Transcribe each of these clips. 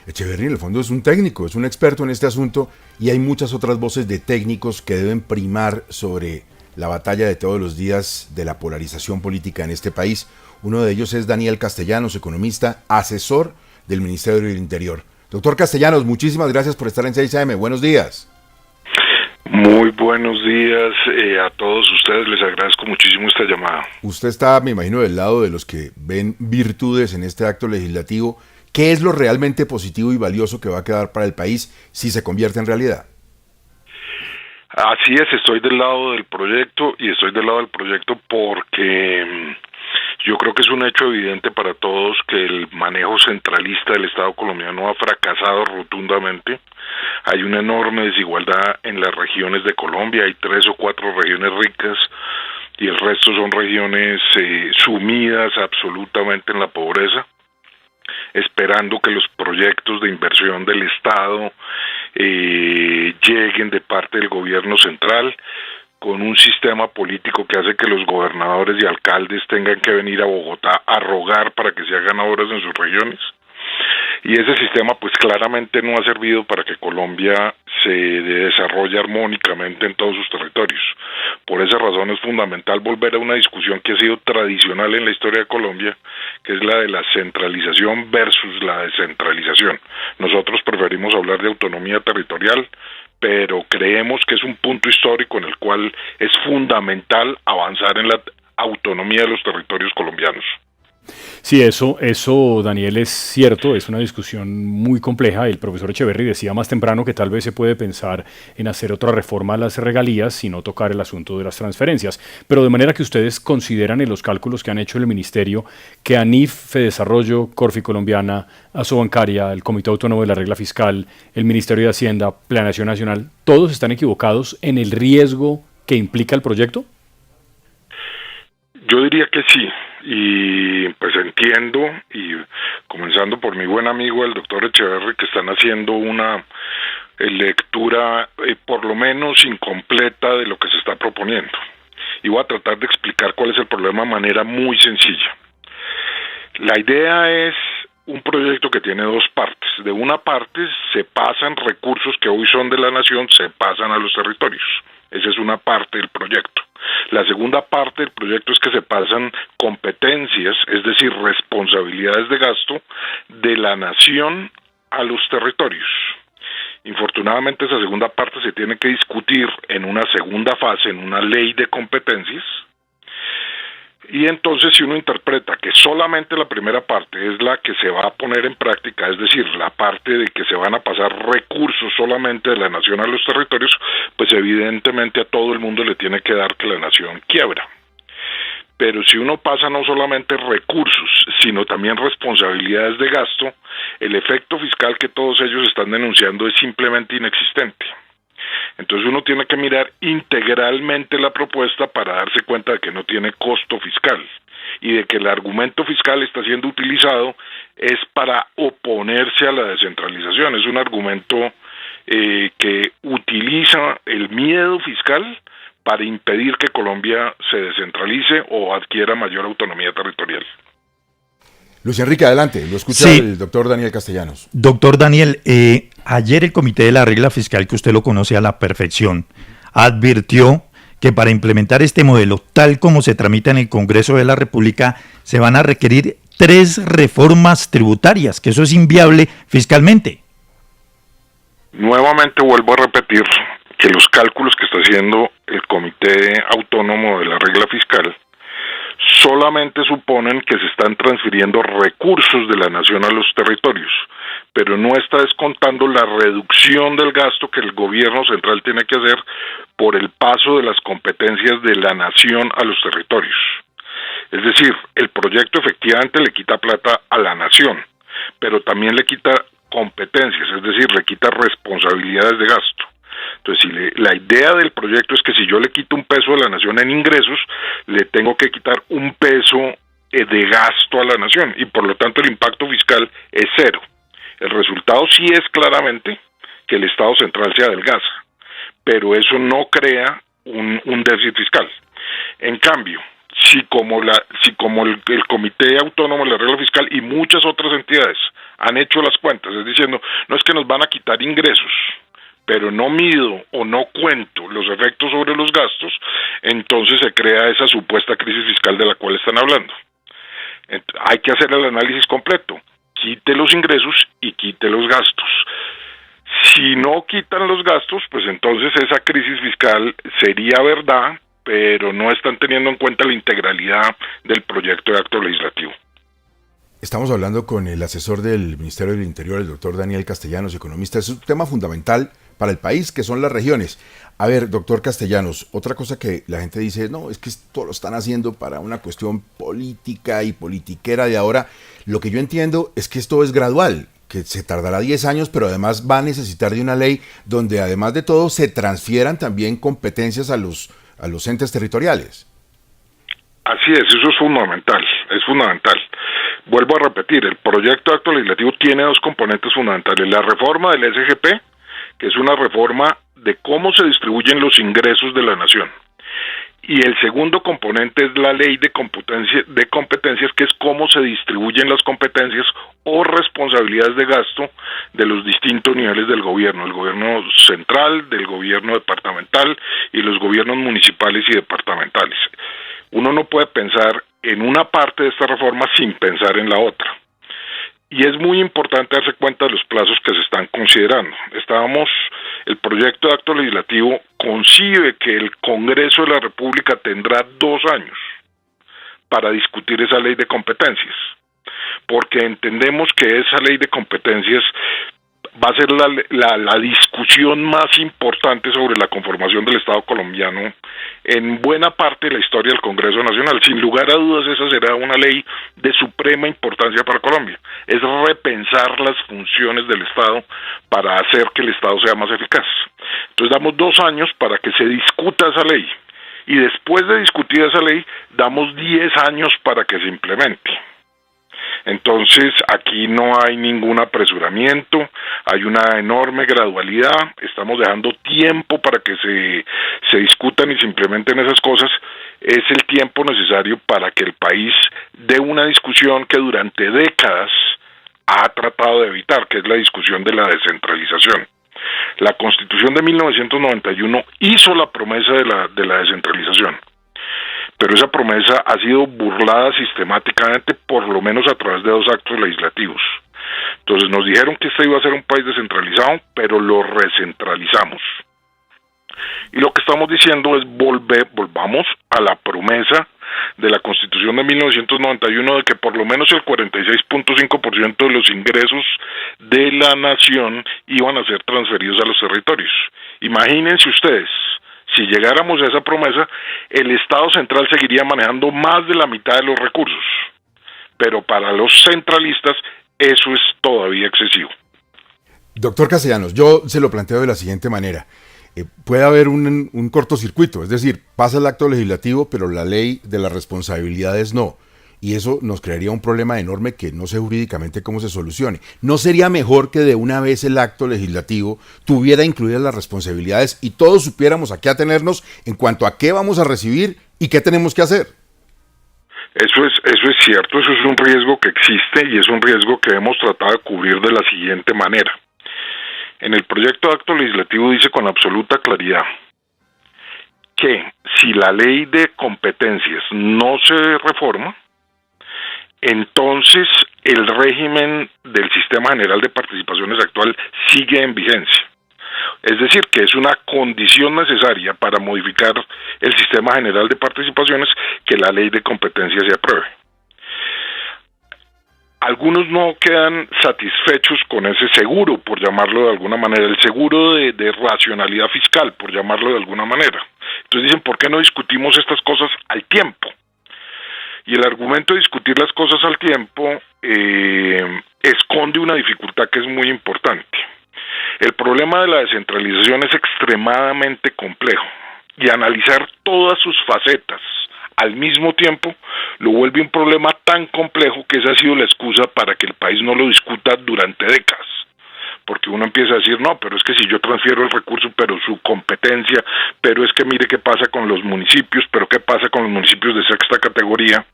Echeverry en el fondo es un técnico, es un experto en este asunto y hay muchas otras voces de técnicos que deben primar sobre la batalla de todos los días de la polarización política en este país. Uno de ellos es Daniel Castellanos, economista, asesor del Ministerio del Interior. Doctor Castellanos, muchísimas gracias por estar en 6am. Buenos días. Muy buenos días a todos ustedes, les agradezco muchísimo esta llamada. Usted está, me imagino, del lado de los que ven virtudes en este acto legislativo. ¿Qué es lo realmente positivo y valioso que va a quedar para el país si se convierte en realidad? Así es, estoy del lado del proyecto y estoy del lado del proyecto porque yo creo que es un hecho evidente para todos que el manejo centralista del Estado colombiano ha fracasado rotundamente. Hay una enorme desigualdad en las regiones de Colombia, hay 3 o 4 regiones ricas y el resto son regiones sumidas absolutamente en la pobreza, esperando que los proyectos de inversión del Estado lleguen de parte del gobierno central, con un sistema político que hace que los gobernadores y alcaldes tengan que venir a Bogotá a rogar para que se hagan obras en sus regiones. Y ese sistema pues claramente no ha servido para que Colombia se desarrolle armónicamente en todos sus territorios. Por esa razón es fundamental volver a una discusión que ha sido tradicional en la historia de Colombia, que es la de la centralización versus la descentralización. Nosotros preferimos hablar de autonomía territorial, pero creemos que es un punto histórico en el cual es fundamental avanzar en la autonomía de los territorios colombianos. Sí, eso, Daniel, es cierto, es una discusión muy compleja. El profesor Echeverry decía más temprano que tal vez se puede pensar en hacer otra reforma a las regalías y no tocar el asunto de las transferencias. Pero de manera que ustedes consideran en los cálculos que han hecho el Ministerio que ANIF, Fedesarrollo, Corfi Colombiana, Asobancaria, el Comité Autónomo de la Regla Fiscal, el Ministerio de Hacienda, Planeación Nacional, ¿todos están equivocados en el riesgo que implica el proyecto? Yo diría que sí, y pues entiendo, y comenzando por mi buen amigo el doctor Echeverry, que están haciendo una lectura por lo menos incompleta de lo que se está proponiendo. Y voy a tratar de explicar cuál es el problema de manera muy sencilla. La idea es un proyecto que tiene 2 partes. De una parte se pasan recursos que hoy son de la nación, se pasan a los territorios. Esa es una parte del proyecto. La segunda parte del proyecto es que se pasan competencias, es decir, responsabilidades de gasto de la nación a los territorios. Infortunadamente esa segunda parte se tiene que discutir en una segunda fase, en una ley de competencias. Y entonces si uno interpreta que solamente la primera parte es la que se va a poner en práctica, es decir, la parte de que se van a pasar recursos solamente de la nación a los territorios, pues evidentemente a todo el mundo le tiene que dar que la nación quiebra. Pero si uno pasa no solamente recursos, sino también responsabilidades de gasto, el efecto fiscal que todos ellos están denunciando es simplemente inexistente. Entonces uno tiene que mirar integralmente la propuesta para darse cuenta de que no tiene costo fiscal y de que el argumento fiscal está siendo utilizado es para oponerse a la descentralización. Es un argumento que utiliza el miedo fiscal para impedir que Colombia se descentralice o adquiera mayor autonomía territorial. Luis Enrique, adelante, lo escucha el doctor Daniel Castellanos. Doctor Daniel, ayer el Comité de la Regla Fiscal, que usted lo conoce a la perfección, advirtió que para implementar este modelo, tal como se tramita en el Congreso de la República, se van a requerir 3 reformas tributarias, que eso es inviable fiscalmente. Nuevamente vuelvo a repetir que los cálculos que está haciendo el Comité Autónomo de la Regla Fiscal solamente suponen que se están transfiriendo recursos de la nación a los territorios, pero no está descontando la reducción del gasto que el gobierno central tiene que hacer por el paso de las competencias de la nación a los territorios. Es decir, el proyecto efectivamente le quita plata a la nación, pero también le quita competencias, es decir, le quita responsabilidades de gasto. Entonces, la idea del proyecto es que si yo le quito un peso a la nación en ingresos, le tengo que quitar un peso de gasto a la nación y por lo tanto el impacto fiscal es 0. El resultado sí es claramente que el Estado central se adelgaza, pero eso no crea un déficit fiscal. En cambio, si como el Comité Autónomo de la Regla Fiscal y muchas otras entidades han hecho las cuentas, es diciendo, no es que nos van a quitar ingresos, pero no mido o no cuento los efectos sobre los gastos, entonces se crea esa supuesta crisis fiscal de la cual están hablando. Hay que hacer el análisis completo, quite los ingresos y quite los gastos. Si no quitan los gastos, pues entonces esa crisis fiscal sería verdad, pero no están teniendo en cuenta la integralidad del proyecto de acto legislativo. Estamos hablando con el asesor del Ministerio del Interior, el doctor Daniel Castellanos, economista. Es un tema fundamental para el país, que son las regiones. A ver, doctor Castellanos, otra cosa que la gente dice, no, es que esto lo están haciendo para una cuestión política y politiquera de ahora. Lo que yo entiendo es que esto es gradual, que se tardará 10 años, pero además va a necesitar de una ley donde además de todo se transfieran también competencias a los entes territoriales. Así es, eso es fundamental, es fundamental. Vuelvo a repetir, el proyecto de acto legislativo tiene dos componentes fundamentales. La reforma del SGP, que es una reforma de cómo se distribuyen los ingresos de la nación. Y el segundo componente es la ley de competencias, que es cómo se distribuyen las competencias o responsabilidades de gasto de los distintos niveles del gobierno, el gobierno central, del gobierno departamental y los gobiernos municipales y departamentales. Uno no puede pensar en una parte de esta reforma sin pensar en la otra. Y es muy importante darse cuenta de los plazos que se están considerando. El proyecto de acto legislativo concibe que el Congreso de la República tendrá 2 años para discutir esa ley de competencias, porque entendemos que esa ley de competencias va a ser la discusión más importante sobre la conformación del Estado colombiano en buena parte de la historia del Congreso Nacional. Sin lugar a dudas, esa será una ley de suprema importancia para Colombia. Es repensar las funciones del Estado para hacer que el Estado sea más eficaz. Entonces damos 2 años para que se discuta esa ley, y después de discutir esa ley, damos 10 años para que se implemente. Entonces, aquí no hay ningún apresuramiento, hay una enorme gradualidad, estamos dejando tiempo para que se discutan y se implementen esas cosas. Es el tiempo necesario para que el país dé una discusión que durante décadas ha tratado de evitar, que es la discusión de la descentralización. La Constitución de 1991 hizo la promesa de la descentralización, pero esa promesa ha sido burlada sistemáticamente, por lo menos a través de 2 actos legislativos. Entonces nos dijeron que este iba a ser un país descentralizado, pero lo recentralizamos. Y lo que estamos diciendo es volvamos a la promesa de la Constitución de 1991 de que por lo menos el 46.5% de los ingresos de la nación iban a ser transferidos a los territorios. Imagínense ustedes, si llegáramos a esa promesa, el Estado central seguiría manejando más de la mitad de los recursos, pero para los centralistas eso es todavía excesivo. Doctor Castellanos, yo se lo planteo de la siguiente manera. Puede haber un cortocircuito, es decir, pasa el acto legislativo, pero la ley de las responsabilidades no. Y eso nos crearía un problema enorme que no sé jurídicamente cómo se solucione. ¿No sería mejor que de una vez el acto legislativo tuviera incluidas las responsabilidades y todos supiéramos a qué atenernos en cuanto a qué vamos a recibir y qué tenemos que hacer? Eso es cierto, eso es un riesgo que existe y es un riesgo que hemos tratado de cubrir de la siguiente manera. En el proyecto de acto legislativo dice con absoluta claridad que si la ley de competencias no se reforma, entonces el régimen del Sistema General de Participaciones actual sigue en vigencia. Es decir, que es una condición necesaria para modificar el Sistema General de Participaciones que la ley de competencias se apruebe. Algunos no quedan satisfechos con ese seguro, por llamarlo de alguna manera, el seguro de racionalidad fiscal, por llamarlo de alguna manera. Entonces dicen, ¿por qué no discutimos estas cosas al tiempo? Y el argumento de discutir las cosas al tiempo esconde una dificultad que es muy importante. El problema de la descentralización es extremadamente complejo y analizar todas sus facetas al mismo tiempo lo vuelve un problema tan complejo que esa ha sido la excusa para que el país no lo discuta durante décadas. Porque uno empieza a decir, no, pero es que si yo transfiero el recurso, pero su competencia, pero es que mire qué pasa con los municipios, pero qué pasa con los municipios de 6ª categoría.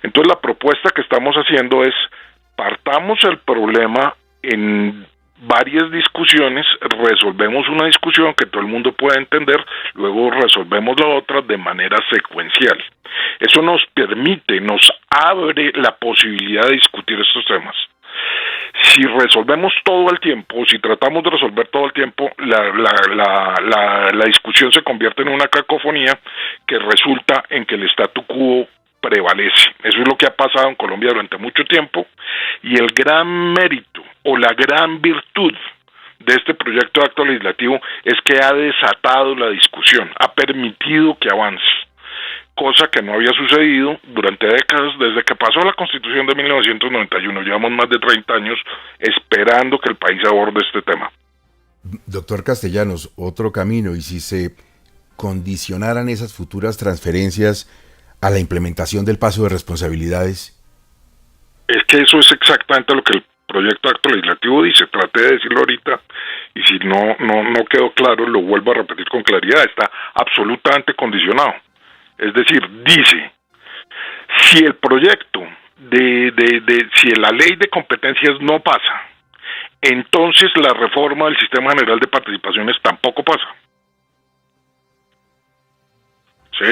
Entonces la propuesta que estamos haciendo es partamos el problema en varias discusiones, resolvemos una discusión que todo el mundo pueda entender, luego resolvemos la otra de manera secuencial. Eso nos permite, nos abre la posibilidad de discutir estos temas. Si resolvemos todo el tiempo, si tratamos de resolver todo el tiempo, la discusión se convierte en una cacofonía que resulta en que el statu quo prevalece. Eso es lo que ha pasado en Colombia durante mucho tiempo, y el gran mérito o la gran virtud de este proyecto de acto legislativo es que ha desatado la discusión, ha permitido que avance, cosa que no había sucedido durante décadas desde que pasó la Constitución de 1991. Llevamos más de 30 años esperando que el país aborde este tema. Doctor Castellanos, otro camino, y si se condicionaran esas futuras transferencias a la implementación del paso de responsabilidades. Es que eso es exactamente lo que el proyecto de acto legislativo dice. Traté de decirlo ahorita, y si no quedó claro, lo vuelvo a repetir con claridad. Está absolutamente condicionado. Es decir, dice, si el proyecto si la ley de competencias no pasa, entonces la reforma del sistema general de participaciones tampoco pasa. ¿Sí?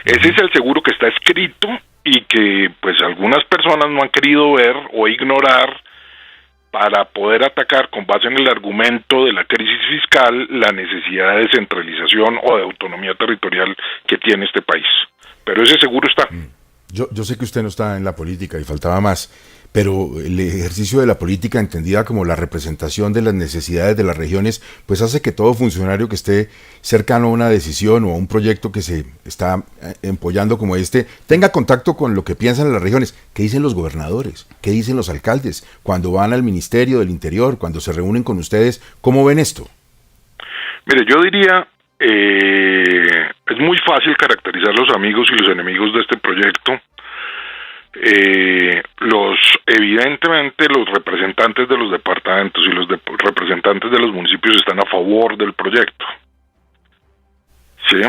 Ese es el seguro que está escrito y que pues algunas personas no han querido ver o ignorar para poder atacar con base en el argumento de la crisis fiscal la necesidad de descentralización o de autonomía territorial que tiene este país. Pero ese seguro está. Yo sé que usted no está en la política y faltaba más, pero el ejercicio de la política entendida como la representación de las necesidades de las regiones, pues hace que todo funcionario que esté cercano a una decisión o a un proyecto que se está empollando como este, tenga contacto con lo que piensan las regiones. ¿Qué dicen los gobernadores? ¿Qué dicen los alcaldes? Cuando van al Ministerio del Interior, cuando se reúnen con ustedes, ¿cómo ven esto? Mire, yo diría, es muy fácil caracterizar los amigos y los enemigos de este proyecto. Evidentemente los representantes de los departamentos y los representantes de los municipios están a favor del proyecto. ¿Sí?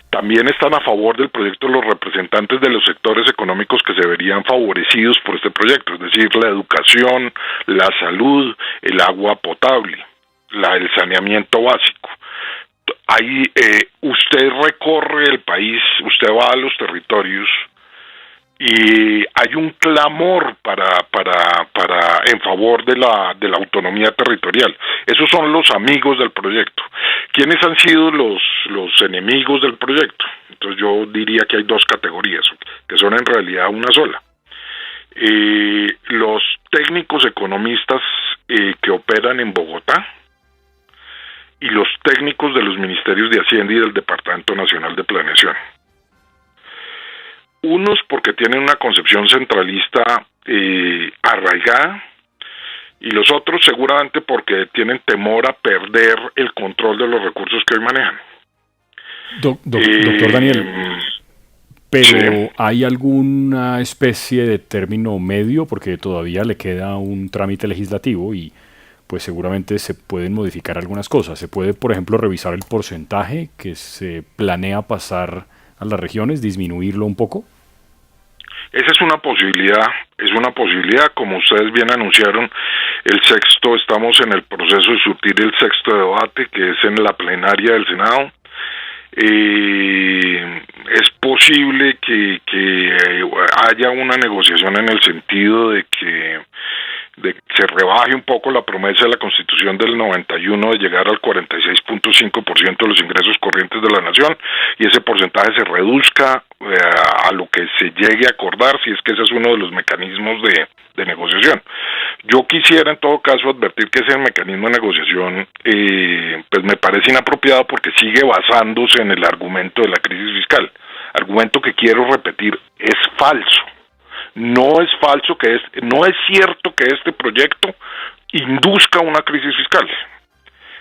También están a favor del proyecto los representantes de los sectores económicos que se verían favorecidos por este proyecto, es decir, la educación, la salud, el agua potable, el saneamiento básico. Ahí usted recorre el país, usted va a los territorios y hay un clamor en favor de la autonomía territorial. Esos son los amigos del proyecto. ¿Quiénes han sido los enemigos del proyecto? Entonces yo diría que hay dos categorías, que son en realidad una sola. Los técnicos economistas que operan en Bogotá y los técnicos de los ministerios de Hacienda y del Departamento Nacional de Planeación. Unos porque tienen una concepción centralista arraigada, y los otros seguramente porque tienen temor a perder el control de los recursos que hoy manejan. Doctor Daniel, pero sí. ¿hay alguna especie de término medio? Porque todavía le queda un trámite legislativo y pues seguramente se pueden modificar algunas cosas. Se puede, por ejemplo, revisar el porcentaje que se planea pasar a las regiones, disminuirlo un poco. Esa es una posibilidad, como ustedes bien anunciaron, estamos en el proceso de surtir el sexto debate, que es en la plenaria del Senado. Es posible que haya una negociación en el sentido de que se rebaje un poco la promesa de la Constitución del 91 de llegar al 46.5% de los ingresos corrientes de la nación, y ese porcentaje se reduzca a lo que se llegue a acordar, si es que ese es uno de los mecanismos de negociación. Yo quisiera en todo caso advertir que ese mecanismo de negociación pues me parece inapropiado porque sigue basándose en el argumento de la crisis fiscal, argumento que quiero repetir, es falso. No es cierto que este proyecto induzca una crisis fiscal.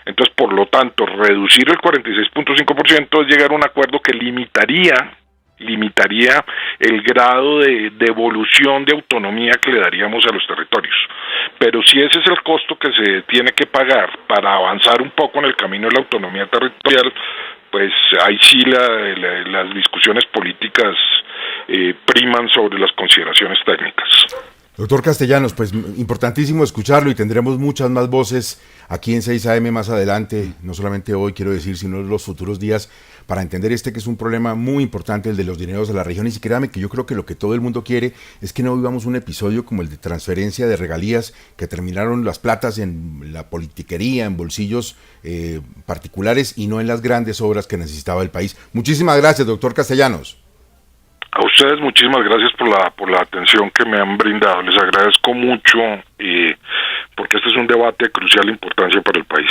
Entonces, por lo tanto, reducir el 46.5% es llegar a un acuerdo que limitaría el grado de devolución de autonomía que le daríamos a los territorios. Pero si ese es el costo que se tiene que pagar para avanzar un poco en el camino de la autonomía territorial, pues ahí sí las discusiones políticas priman sobre las consideraciones técnicas. Doctor Castellanos, pues importantísimo escucharlo y tendremos muchas más voces aquí en 6 AM más adelante, no solamente hoy quiero decir, sino en los futuros días, para entender que es un problema muy importante, el de los dineros de las regiones. Y créame que yo creo que lo que todo el mundo quiere es que no vivamos un episodio como el de transferencia de regalías, que terminaron las platas en la politiquería, en bolsillos particulares y no en las grandes obras que necesitaba el país. Muchísimas gracias, doctor Castellanos. A ustedes muchísimas gracias por la atención que me han brindado. Les agradezco mucho porque este es un debate de crucial importancia para el país.